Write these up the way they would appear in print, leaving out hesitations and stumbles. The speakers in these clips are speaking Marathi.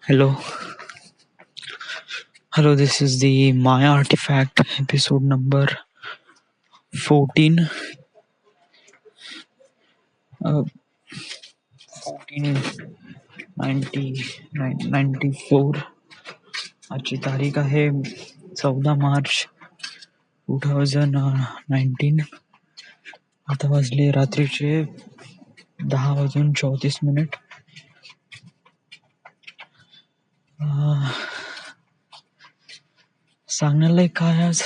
Hello, hello. This is the My Artifact episode number 14. 1494. आजची तारीख आहे 14 मार्च 2019. आता वाजले रात्रीचे 10:34. सांगण्यालायक काय आज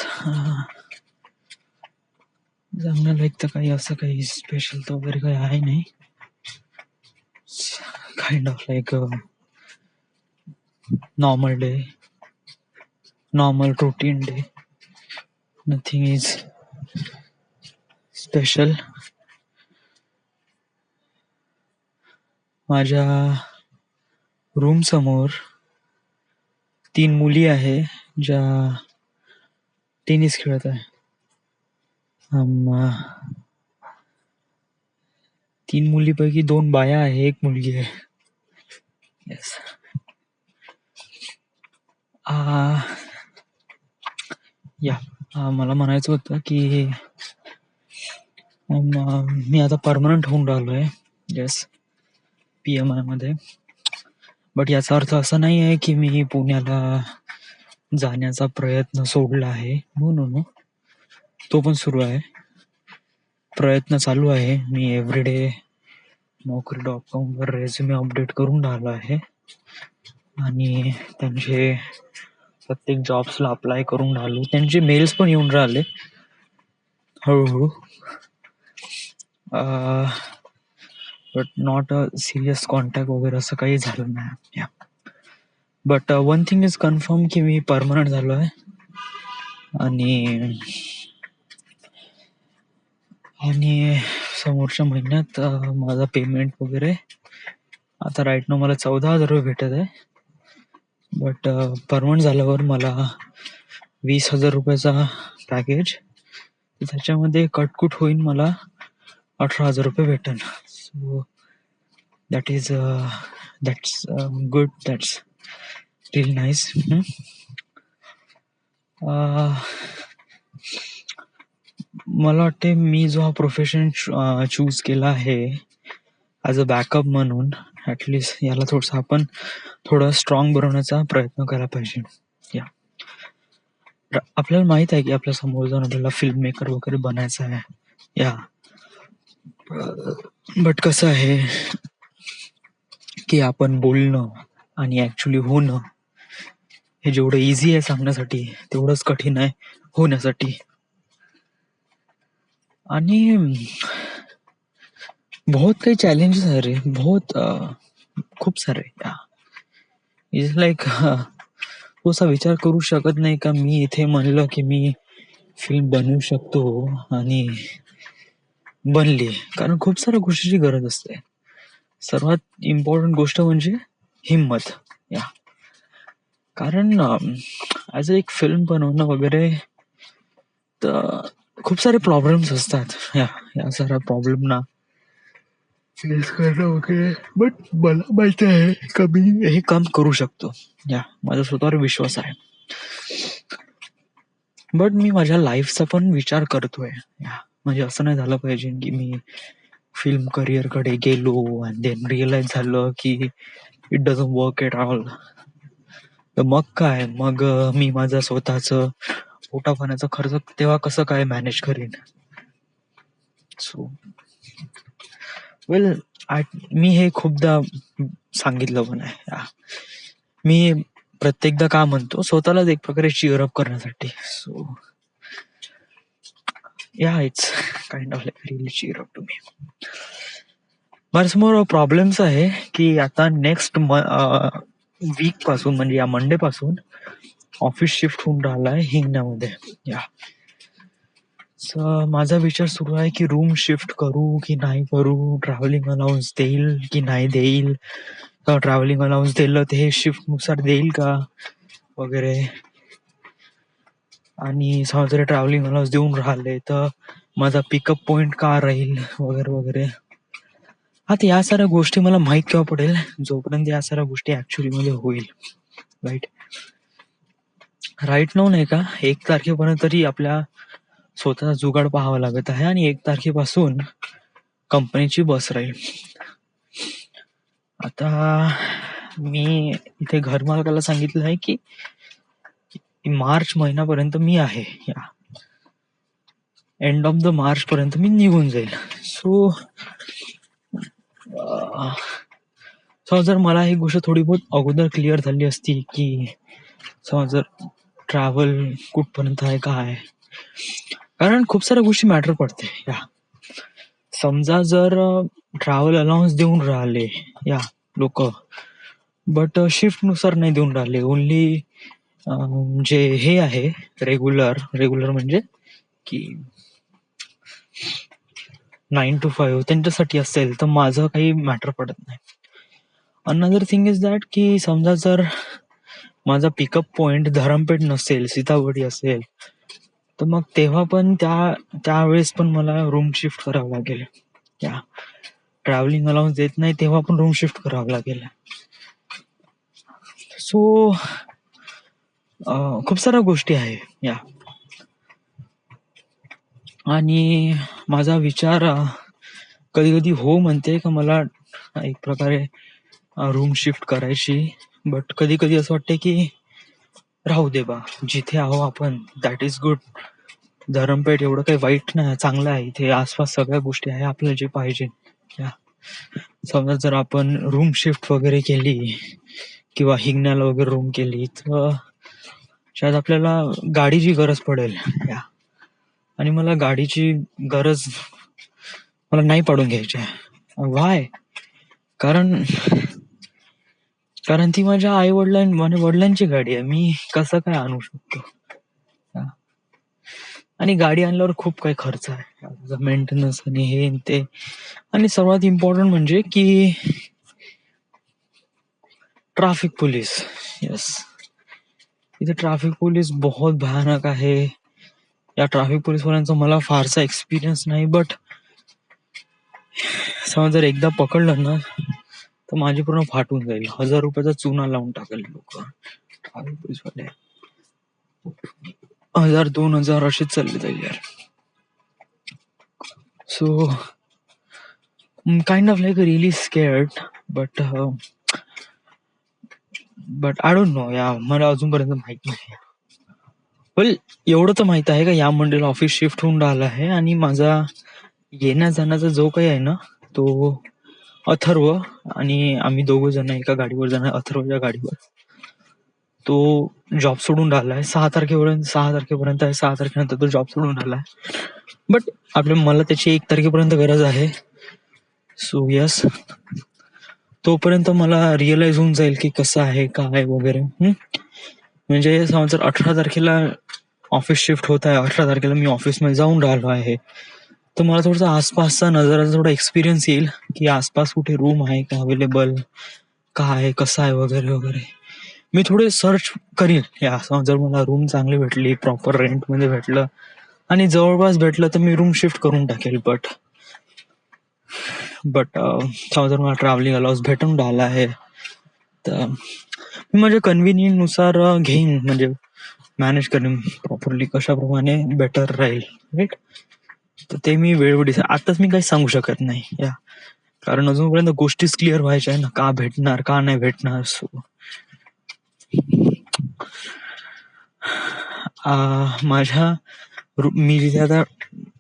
सांगण्यालायक तर काही असं काही स्पेशल तर वगैरे काही आहे नाही. Kind of like normal day, normal routine day. Nothing is special. माझ्या रूम समोर 3 मुली आहे ज्या टेनिस खेळत आहे. 3 मुलीपैकी 2 बाया आहे, 1 मुलगी आहे. येस. मला म्हणायचं होतं की मी आता परमनंट होऊन राहिलोय. येस, PMI मध्ये. बट याचा अर्थ असा नाही आहे की मी पुण्याला जाण्याचा प्रयत्न सोडला आहे. नो, तो पण सुरू आहे. प्रयत्न चालू आहे. मी एव्हरीडे Naukri.com वर रेझ्युमे अपडेट करून राहिलो आहे आणि त्यांचे प्रत्येक जॉब्सला अप्लाय करून राहिलो. त्यांचे मेल्स पण येऊन राहिले हळूहळू. But not a serious contact वगैरे असं काही झालं नाही. But one thing is confirm की मी परमनंट झालो आहे आणि समोरच्या महिन्यात माझा पेमेंट वगैरे आता राईट नाव मला 14,000 रुपये भेटत आहे. बट परमनंट झाल्यावर मला 20,000 रुपयाचा पॅकेज, त्याच्यामध्ये कटकुट होईन मला 18,000 रुपये भेटन. So that's good. That's really nice. मला वाटते मी जो हा प्रोफेशन चूज केला आहे ॲज अ बॅकअप म्हणून, ॲटलिस्ट याला थोडंसं आपण थोडं स्ट्रॉंग बनवण्याचा प्रयत्न करायला पाहिजे. आपल्याला माहित आहे की आपल्या समोर जाऊन आपल्याला फिल्म मेकर वगैरे बनायचं आहे. बट कसं आहे की आपण बोलणं आणि ॲक्च्युली होणं हे जेवढं इझी आहे सांगण्यासाठी तेवढंच कठीण आहे होण्यासाठी. आणि बहुत काही चॅलेंजेस आहे रे, खूप सारे. इज लाईक तो असा विचार करू शकत नाही का मी इथे म्हणलं की मी फिल्म बनवू शकतो आणि बनली. कारण खूप साऱ्या गोष्टीची गरज असते. सर्वात इम्पॉर्टंट गोष्ट म्हणजे हिंमत. कारण ॲज अ एक फिल्म बनवणं वगैरे तर खूप सारे प्रॉब्लेम्स असतात. या साऱ्या प्रॉब्लेमना फेस करणं वगैरे. बट मला माहिती आहे का मी हे काम करू शकतो. माझा स्वतःवर विश्वास आहे. बट मी माझ्या लाईफचा पण विचार करतोय. म्हणजे असं नाही झालं पाहिजे की मी फिल्म करिअर कडे गेलो अँड देन रिअलाइज झालं की it doesn't work at all. तर मग काय, मग मी माझा स्वतःचं पोटापाण्याचा खर्च तेव्हा कसं काय मॅनेज करीन. सो मी हे खूपदा सांगितलं पण आहे. मी प्रत्येकदा का म्हणतो स्वतःलाच एक प्रकारे चीअर अप करण्यासाठी. So it's kind of like really cheer up to me. माझ्यासमोर प्रॉब्लेम्स आहे की आता नेक्स्ट वीक पासून म्हणजे या मंडे पासून ऑफिस शिफ्ट होऊन राहिला आहे हिंगण्यामध्ये. माझा विचार सुरू आहे की रूम शिफ्ट करू की नाही करू, ट्रॅव्हलिंग अलाउन्स देईल की नाही देईल, ट्रॅव्हलिंग अलाउन्स दिलं तर हे शिफ्ट नुसार देईल का वगैरे. आणि समजा जर ट्रॅव्हलिंग अलाउन्स देऊन राहिले तर माझा पिकअप पॉइंट का राहील वगैरे वगैरे. आता या साऱ्या गोष्टी मला माहित केव्हा पडेल, जोपर्यंत या साऱ्या गोष्टी ऍक्च्युअली मध्ये होईल. राईट राईट नाव नाही का, 1 तारखेपर्यंत तरी आपल्या स्वतःचा जुगाड पाहावा लागत आहे आणि 1 तारखेपासून कंपनीची बस राहील. आता मी इथे घर मालकाला सांगितलं आहे की मार्च महिन्यापर्यंत मी आहे, या एंड ऑफ द मार्च पर्यंत मी निघून जाईल. सो जर मला ही गोष्ट थोडी बहुत अगोदर क्लिअर झाली असती की जर ट्रॅव्हल कुठपर्यंत आहे काय, कारण खूप साऱ्या गोष्टी मॅटर पडते. या समजा जर ट्रॅव्हल अलाउन्स देऊन राहिले या लोक, बट शिफ्ट नुसार नाही देऊन राहिले, ओनली जे हे आहे रेग्युलर म्हणजे की 9 to 5 त्यांच्यासाठी असेल तर माझं काही मॅटर पडत नाही. अनदर थिंग इज दॅट की समजा जर माझा पिकअप पॉइंट धरमपेठ नसेल, सीताबर्डी असेल, तर मग तेव्हा पण त्यावेळेस पण मला रूम शिफ्ट करावं लागेल. या ट्रॅव्हलिंग अलाउन्स देत नाही तेव्हा पण रूम शिफ्ट करावं लागेल. सो खूप साऱ्या गोष्टी आहे या, आणि माझा विचार कधी कधी हो म्हणते का मला एक प्रकारे रूम शिफ्ट करायची, बट कधी कधी असं वाटते की राहू दे बा, जिथे आहो आपण दॅट इज गुड. धरमपेठ एवढं काही वाईट नाही, चांगलं आहे. इथे आसपास सगळ्या गोष्टी आहे आपल्याला जे पाहिजे. समजा जर आपण रूम शिफ्ट वगैरे केली किंवा हिंगण्याला वगैरे रूम केली तर शायद आपल्याला गाडीची गरज पडेल. आणि मला गाडीची गरज मला नाही पडून घ्यायची आहे. वाय? कारण ती माझ्या आई वडिलांची गाडी आहे. मी कसं काय आणू शकतो? आणि गाडी आणल्यावर खूप काही खर्च आहे, मेंटेनन्स आणि हे ते. आणि सर्वात इम्पॉर्टंट म्हणजे की ट्रॅफिक पोलीस. यस, इथे ट्रॅफिक पोलीस बहुत भयानक आहे. या ट्रॅफिक पोलीस वाल्यांचा मला फारसा एक्सपिरियन्स नाही, बट समज जर एकदा पकडलं ना तर माझी पूर्ण फाटून जाईल. 1000 रुपयाचा चुना लावून टाकेल लोक. ट्रॅफिक पोलीस वाले 1000-2000 अशीच चालली जाईल यार. So kind of like really scared, but I don't know. या मला अजूनपर्यंत माहित नाही. वेल, एवढं तर माहित आहे का या मंडेला ऑफिस शिफ्ट होऊन राहिलं आहे आणि माझा येण्या जाण्याचा जो काही आहे ना तो अथर्व आणि आम्ही 2 जण एका गाडीवर जाणार. अथर्वच्या गाडीवर तो जॉब सोडून राहिलाय 6 तारखेपर्यंत आहे. 6 तारखेनंतर तो जॉब सोडून राहिलाय, बट मला त्याची 1 तारखेपर्यंत गरज आहे. सो यस, तोपर्यंत मला रिअलाइज होऊन जाईल की कसं आहे काय वगैरे. म्हणजे समज जर 18 तारखेला ऑफिस शिफ्ट होत आहे, 18 तारखेला मी ऑफिसमध्ये जाऊन राहिलो आहे, तर मला थोडासा आसपासचा नजराचा थोडा एक्सपिरियन्स येईल की आसपास कुठे रूम आहे का अवेलेबल, काय कसं आहे वगैरे वगैरे. मी थोडे सर्च करीन. या जर मला रूम चांगली भेटली, प्रॉपर रेंट मध्ये भेटलं आणि जवळपास भेटलं तर मी रूम शिफ्ट करून टाकेल. बट जर मला ट्रॅव्हलिंग अलाउन्स भेटून राहिला आहे तर मी माझ्या कन्व्हिनियंट नुसार घेईन, म्हणजे मॅनेज करेन प्रॉपरली कशाप्रमाणे बेटर राहील. राईट, तर ते मी वेळोवेळी आताच मी काही सांगू शकत नाही. या कारण अजूनपर्यंत गोष्टीच क्लिअर व्हायच्या आहे ना, का भेटणार का नाही भेटणार. सो माझ्या मी जिथे आता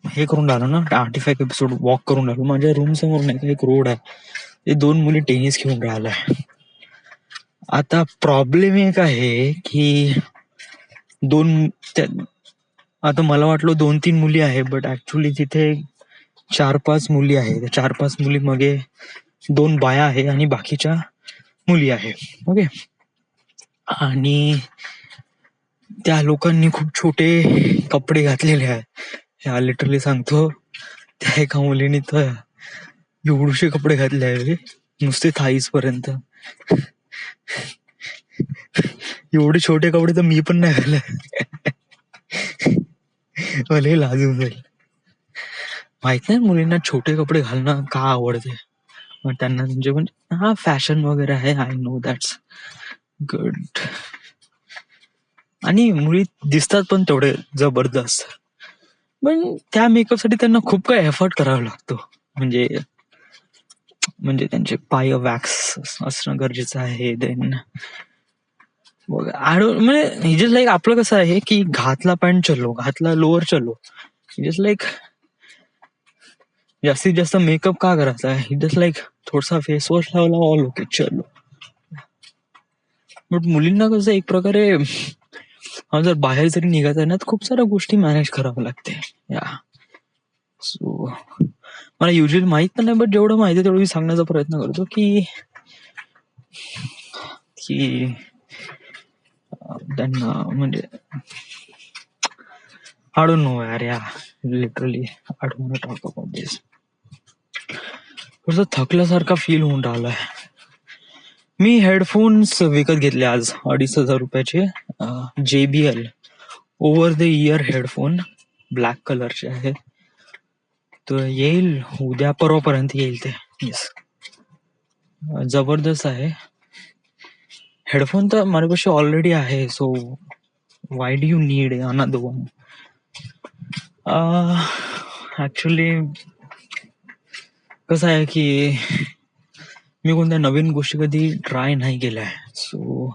हे करून राहिलो ना, 85 एपिसोड वॉक करून राहिलो, माझ्या रूम समोर नाही का एक रोड आहे, ते 2 मुली टेनिस खेळून राहिलाय. आता प्रॉब्लेम एक आहे की आता मला वाटलं 2-3 मुली आहे, बट ऍक्च्युली तिथे 4-5 मुली आहे. 4-5 मुली मागे 2 बाया आहे आणि बाकीच्या मुली आहे. ओके, आणि त्या लोकांनी खूप छोटे कपडे घातलेले आहेत. ह्या लिटरली सांगतो, त्या एका मुलीने तर एवढूशे कपडे घातले आहे नुसते थाईस पर्यंत. एवढे छोटे कपडे तर मी पण नाही घातले. मला लाजून जाईल. माहित नाही मुलींना छोटे कपडे घालणं का आवडते, मग त्यांना म्हणजे हा फॅशन वगैरे आहे, आय नो दॅट्स गुड. आणि मुली दिसतात पण तेवढे जबरदस्त. पण त्या मेकअप साठी त्यांना खूप काही एफर्ट करावा लागतो. म्हणजे म्हणजे त्यांचे पाय वॅक्स असणं गरजेचं आहे. देन म्हणजे जस्ट लाईक आपलं कसं आहे की घातला पॅन्ट चलो, घातला लोअर चलो. जस्ट लाईक जास्तीत जास्त मेकअप का करायचा आहे, जस्ट लाईक थोडासा फेस वॉश लावला, ऑल ओके चलो. बट मुलींना कसं एक प्रकारे जर बाहेर जरी निघायचं आहे ना, तर खूप साऱ्या गोष्टी मॅनेज करावं लागते. या सो मला युजली माहित पण नाही, बट जेवढं माहिती तेवढं मी सांगण्याचा प्रयत्न करतो की की त्यांना म्हणजे I don't know यार, literally I don't want to talk about this. थकल्यासारखा फील होऊन राहिलाय. मी हेडफोन्स विकत घेतले आज 2,500 रुपयाचे, JBL over the year headphone, black कलरचे आहे. तर येईल उद्या परवापर्यंत येईल ते. येस, जबरदस्त आहे. हेडफोन तर माझ्यापाशी ऑलरेडी आहे, so why do you need another one. Actually कसं आहे की मी कोणत्या नवीन गोष्टी कधी ट्राय नाही केल्या, सो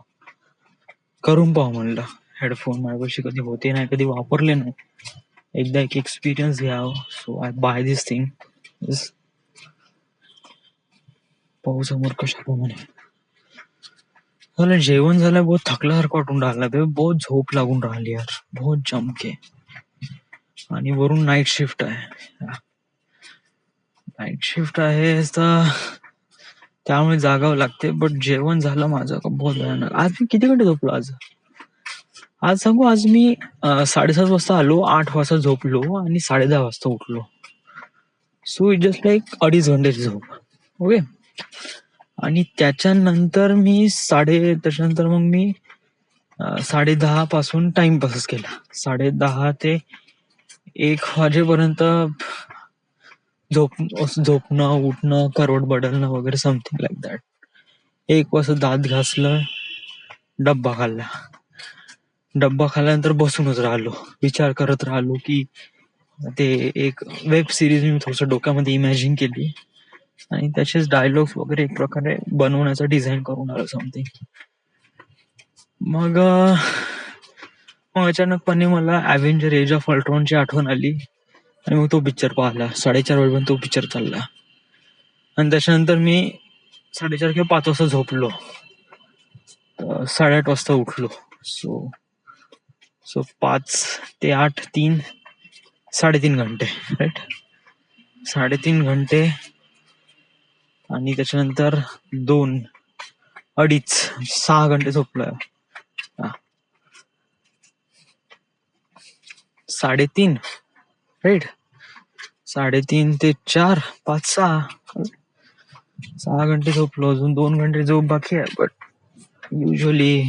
करून पाहू म्हणलं. हेडफोन माझ्यापाशी कधी होते नाही, कधी वापरले नाही, एकदा एक एक्सपिरियन्स घ्यावं. So I buy this thing. पाहू समोर कशाप्रमाणे. झालं जेवण झालं, बहुत थकल्यासारखं वाटून राहिला, बहुत झोप लागून राहिली यार, बहुत जमके. आणि वरून नाईट शिफ्ट आहे. नाईट शिफ्ट आहे तर त्यामुळे जागावं लागते. बट जेवण झालं माझं बहुत भयानक. आज मी किती घंटे झोपलो आज सांगू. आज मी 7:30 वाजता आलो, 8 वाजता झोपलो आणि 10:30 वाजता उठलो. सो इट जस्ट लाईक 2.5 घंट्याची झोप. ओके. आणि त्याच्यानंतर मग मी 10:30 पासून टाइमपासच केला. 10:30 ते 1 वाजेपर्यंत झोपणं, उठणं, करवट बदलणं वगैरे समथिंग लाईक दॅट. 1 वाजता दात घासलं, डब्बा खाल्ल्यानंतर बसूनच राहिलो, विचार करत राहिलो की ते एक वेब सिरीज मी थोडस डोक्यामध्ये इमॅजिन केली आणि त्याचेच डायलॉग्स वगैरे एक प्रकारे बनवण्याचा डिझाईन करून आलो समथिंग. मग अचानकपणे मला अव्हेंजर एज ऑफ अल्ट्रॉनची आठवण आली आणि मग तो पिक्चर पाहिला. 4:30 वाजेपर्यंत तो पिक्चर चालला आणि त्याच्यानंतर मी 4:30 किंवा 5 वाजता झोपलो, 8:30 वाजता उठलो. सो 5 ते 8 3.5 घंटे, राईट. 3.5 घंटे आणि त्याच्यानंतर 2, 2.5, 6 घंटे झोपलोय. 3.5, राईट. 3.5 ते 4, 5, 6 घंटे झोपलो. अजून 2 घंटे झोप बाकी आहे. बट युजली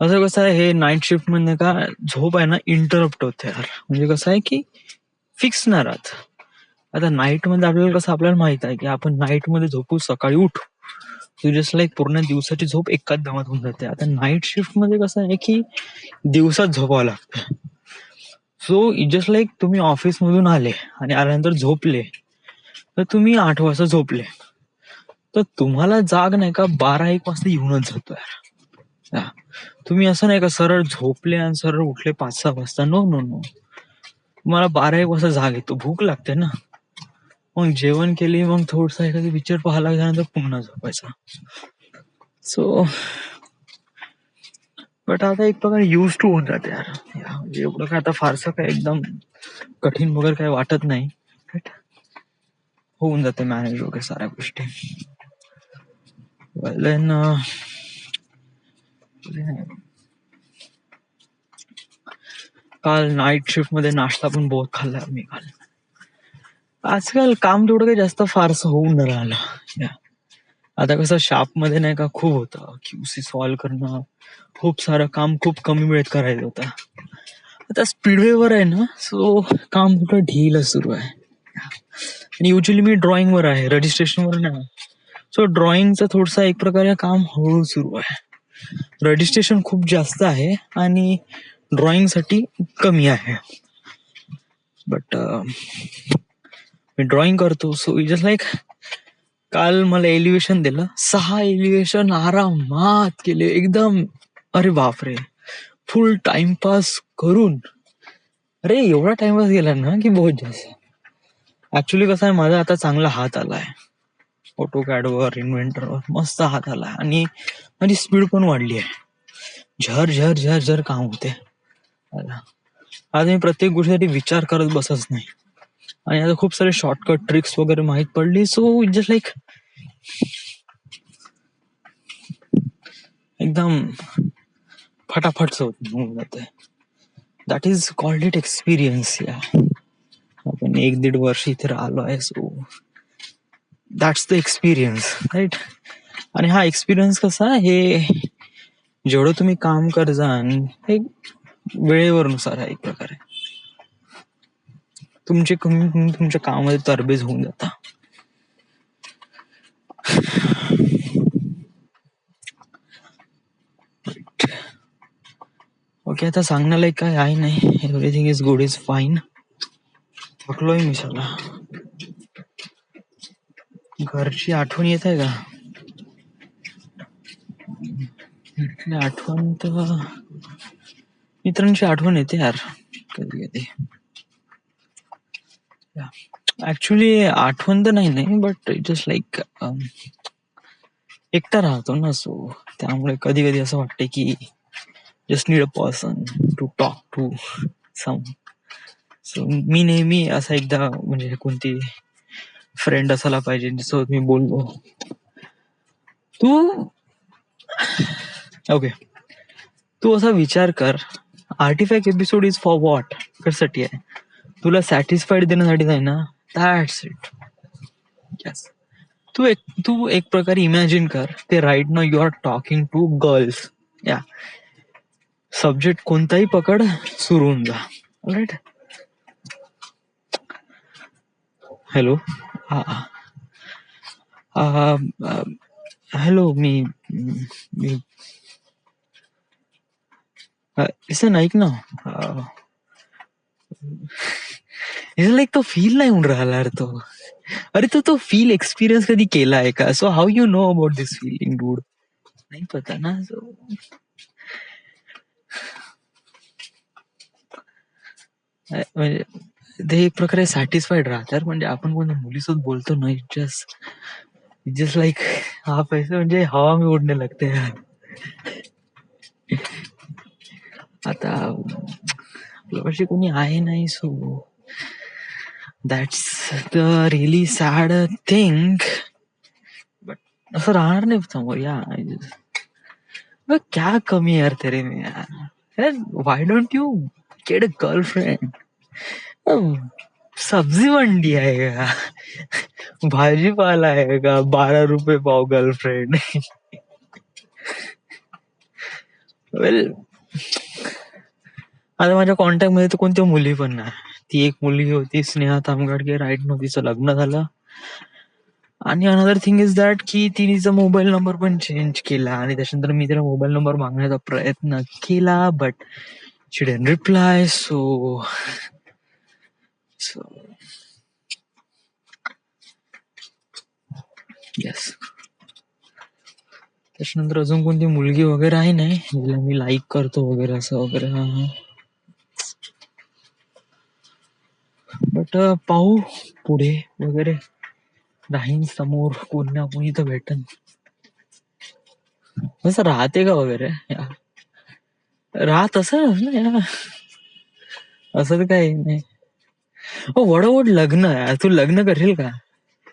असं कसं आहे, हे नाईट शिफ्ट मध्ये का झोप आहे ना इंटरप्ट होते यार. म्हणजे कसं आहे की फिक्स नाही राहत. आता नाईट मध्ये आपल्याला माहित आहे की आपण नाईट मध्ये झोपू, सकाळी उठू, जस्ट लाईक पूर्ण दिवसाची झोप एकाच दमात होऊन जाते. आता नाईट शिफ्ट मध्ये कसं आहे की दिवसात झोपावं लागतं. सो जस्ट लाईक तुम्ही ऑफिस मधून आले आणि आल्यानंतर झोपले, तर तुम्ही 8 वाजता झोपले, तर तुम्हाला जाग नाही का 12-1 वाजता येऊनच जातो यार. तुम्ही असं नाही का सरळ झोपले आणि सरळ उठले 5-6 वाजता. नो, तुम्हाला 12-1 वाजता जाग येतो, भूक लागते ना. मग जेवण केली, मग थोडस एखादी पिक्चर पाहायला लागल्यानंतर पुन्हा झोपायचा. सो बट आता एक प्रकारे यूज टू होऊन जाते यार. एवढं काय आता फारसं काय एकदम कठीण वगैरे काय वाटत नाही, होऊन जाते मॅनेज वगैरे साऱ्या गोष्टी. काल नाईट शिफ्ट मध्ये नाश्ता पण बहुत खाल्ला मी काल. आजकाल काम तेवढं काही जास्त फारसं होऊन नाही राहिलं. आता कसं शॉप मध्ये नाही का खूप होतं, QC सॉल्व्ह करणं, खूप सारं काम खूप कमी वेळेत करायचं होतं. आता स्पीडवेवर आहे ना, सो काम थोडं ढिल सुरू आहे. आणि युजली मी ड्रॉइंगवर आहे, रजिस्ट्रेशनवर नाही. सो ड्रॉइंगचं थोडंसं एक प्रकारे काम हळूहळू सुरू आहे. रजिस्ट्रेशन खूप जास्त आहे आणि ड्रॉइंगसाठी कमी आहे. बट मी ड्रॉइंग करतो, सो इट जस्ट लाईक काल मला एलिव्हेशन दिलं, 6 एलिव्हेशन आरामात केले एकदम. अरे बापरे, फुल टाइमपास करून. अरे एवढा टाइमपास गेला ना की बहुत जास्त. ऍक्च्युली कसं आहे, माझा आता चांगला हात आलाय ऑटोकॅडवर, इन्व्हेंटरवर मस्त हात आलाय आणि माझी स्पीड पण वाढली आहे. झर झर झर झर काम होते. आता मी प्रत्येक गोष्टीसाठी विचार करत बसत नाही आणि आता खूप सारे शॉर्टकट ट्रिक्स वगैरे माहित पडली. सो इट जस्ट लाईक एकदम फटाफट होऊन जाते. That is called it experience. या आपण 1-1.5 वर्ष इथे राहिलो आहे, so that's the experience, right. आणि हा एक्सपिरियन्स कसा, हे जेवढं तुम्ही काम कर जाल हे वेळेवर नुसार आहे. एक प्रकारे तुमच्या कामामध्ये तरबेज होऊन जाता. ओके, आता सांगण्याला काय आहे नाही. Everything is good, is fine. थकलोय मी सगळा. घरची आठवण येत आहे का? आठवण तर मित्रांची आठवण येते यार कधी कधी. ऍक्च्युली आठवण तर नाही, बट जस्ट लाईक एकटा राहतो ना, सो त्यामुळे कधी कधी असं वाटतं की just need a person to talk to some. So मी नेहमी असा एकदा म्हणजे कोणती फ्रेंड असायला पाहिजे ज्यासोबत मी बोललो. तू असा विचार कर, artefact episode is for what? कशासाठी आहे? तुला सॅटिस्फाईड देण्यासाठी आहे ना. That's it. यस. तू एक प्रकारे इमॅजिन कर, ते right now you are talking to girls. या सब्जेक्ट कोणताही पकड, सुरू होऊन जा. राईट. हॅलो. हॅलो. मी इसन ऐक ना. लाईक तो फील नाही होऊन राहिला तो. अरे तो फील एक्सपिरियन्स कधी केला आहे का? So how you know about this feeling dude? नाही पता ना. म्हणजे ते एक प्रकारे सॅटिस्फाईड राहतात. म्हणजे आपण कोणत्या मुलीसोबत बोलतो ना, जस्ट लाईक हा पैसे म्हणजे हवा मी उडणे लागते. आता आपल्यापाशी कोणी आहे नाही, so that's the really sad thing. But असं राहणार नाही समोर. या क्या कमी यार तेरे में यार. Why don't you get a girlfriend? सब्जी मंडी आहे का? भाजीपाला आहे का? 12 रुपये पाव गर्लफ्रेंड. वेल, आता माझ्या कॉन्टॅक्ट मध्ये तर कोणत्या मुली पण नाही. ती एक मुलगी होती, स्नेहा तामगाडगे, राईट नो, तिचं लग्न झालं. आणि अनदर थिंग इज दॅट की तिचा मोबाईल नंबर पण चेंज केला आणि त्याच्यानंतर मी तिला मोबाईल नंबर मागण्याचा प्रयत्न केला, but she didn't reply. So yes. त्याच्यानंतर अजून कोणती मुलगी वगैरे आहे नाही जिला मी लाईक करतो वगैरे असं वगैरे. बट पाहू पुढे वगैरे, राहीन समोर कोणी ना कोणी तर भेटन. असं राहते का वगैरे राहत असं ना, असं तर काही नाही. वडवड लग्न. तू लग्न करशील का?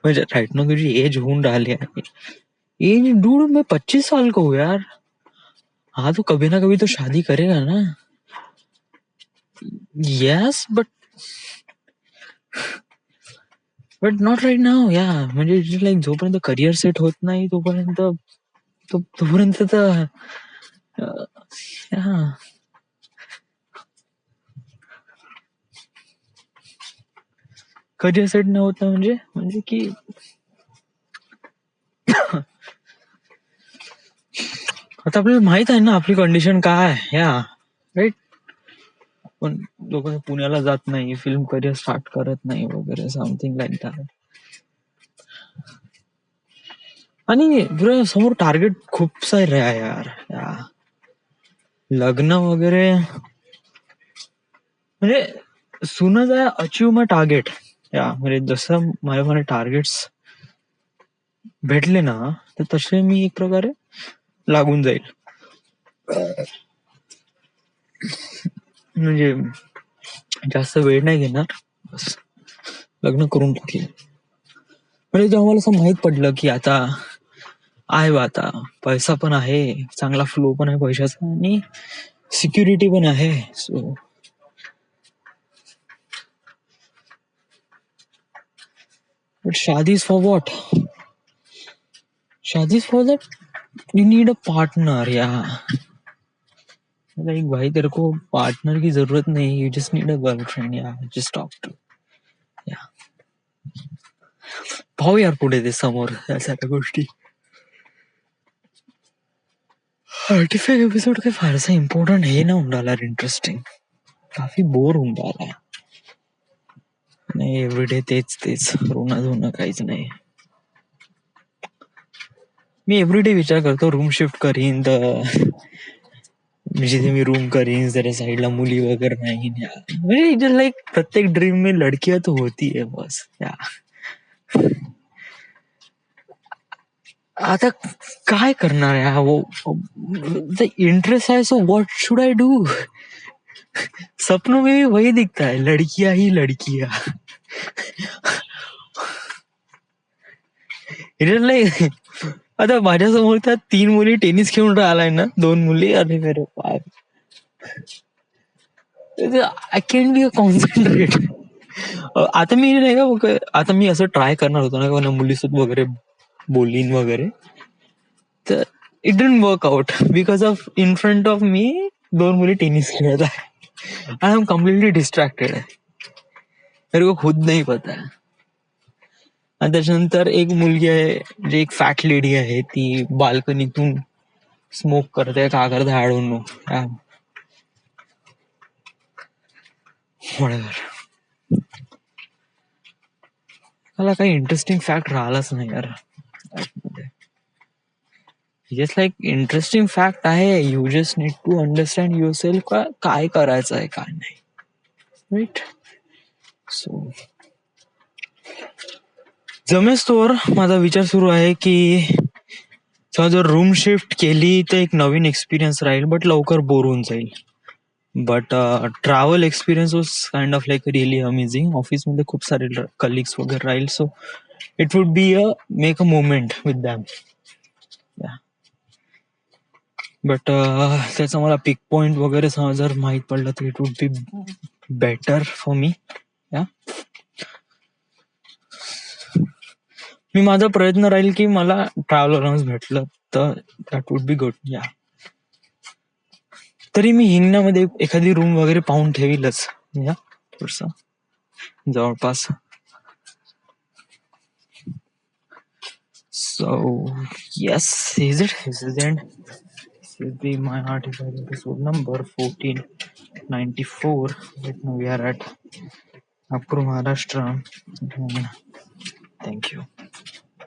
म्हणजे राईट ना तुझी एज होऊन राहिली आहे. एज डूड, मैं 25 साल का हूँ यार. हाँ तो कभी ना कभी तो शादी करेगा ना. यस, बट नॉट राईट नाव. या म्हणजे लाईक जोपर्यंत करिअर सेट होत नाही तोपर्यंत तर करिअर सेट नाही होत म्हणजे म्हणजे की आता आपल्याला माहित आहे ना आपली कंडिशन काय आहे, या राईट. पण लोक पुण्याला जात नाही, फिल्म करिअर स्टार्ट करत नाही वगैरे, समथिंग लाईक दॅट. आणि बरं समोर टार्गेट खूप सारे आहे यार, लग्न वगैरे. म्हणजे सूनच आहे अचीव माय टार्गेट, म्हणजे जसं माझ्या मला टार्गेट्स भेटले ना तर तसे मी एक प्रकारे लागून जाईल. म्हणजे जास्त वेळ नाही घेणार, बस लग्न करून टाकेल. म्हणजे जेव्हा मला असं माहित पडलं की आता आहे बा, आता पैसा पण आहे, चांगला फ्लो पण आहे पैशाचा, आणि सिक्युरिटी पण आहे. So but Shaadi is for what? Shaadi is for that you need a partner. या लाइक भाई तेरे को पार्टनर की जरूरत नहीं, you just need a girlfriend, या जस्ट टॉक टू. या पाहू यार पुढे ते समोर या सगळ्या गोष्टी. 35 एपिसोड काही फारसा इम्पॉर्टंट हे ना होऊन राहिला, इंटरेस्टिंग. काफी बोर होऊन राहिला नाही, एव्हरीडे तेच तेच रोना धोना काहीच नाही. मी एव्हरीडे विचार करतो रूम शिफ्ट करीन तर जिथे मी रूम करीन जरा साईडला मुली वगैरे नाही, म्हणजे लाईक प्रत्येक ड्रीम में लडकियां तो होती है बस. या आता काय करणार आहे, वो इंटरेस्ट आहे, so what should I do. सपनों में भी वही दिखता है, लड़कियां ही लड़कियां. लाईक आता माझ्यासमोर त्या 3 मुली टेनिस खेळून राहिलाय ना, 2 मुली, अरे मेरे बाप, I can be a concentrate. आता मी नाही का, आता मी असं ट्राय करणार होतो ना मुलीसोबत वगैरे बोलीन वगैरे, तर it didn't work out because of in front of me 2 मुली टेनिस खेळत आहे. आई एम कम्प्लीटली डिस्ट्रॅक्टेड है, मेरे को खुद नहीं पता है. आणि त्याच्यानंतर एक मुलगी आहे जी एक फॅट लेडी आहे, ती बाल्कनीतून स्मोक करते, का करते आय डोंट नो. मला काही इंटरेस्टिंग फॅक्ट राहिलाच नाही यार. जस्ट लाईक इंटरेस्टिंग फॅक्ट आहे, you just need to understand yourself, का काय करायचं आहे काय नाही, राईट. सो जमेस तोवर माझा विचार सुरू आहे की जर रूम शिफ्ट केली तर एक नवीन एक्सपिरियन्स राहील, बट लवकर बोर होऊन जाईल. But travel experience was kind of like really amazing. ऑफिसमध्ये खूप सारे कलिग्स वगैरे राहील, so it would be a make a moment with them. But त्याचा मला पिक पॉइंट वगैरे जर माहित पडलं तर it would be better for me. या मी माझा प्रयत्न राहील की मला ट्रॅव्हल अलाउन्स भेटलं तर दॅट वुड बी गुड. या तरी मी हिंगण्यामध्ये एखादी रूम वगैरे पाहून ठेवीलच, या थोडस जवळपास. So yes, is it? This is the end. This will be my article episode number 1494. Right now we are at Nagpur, Maharashtra. Thank you.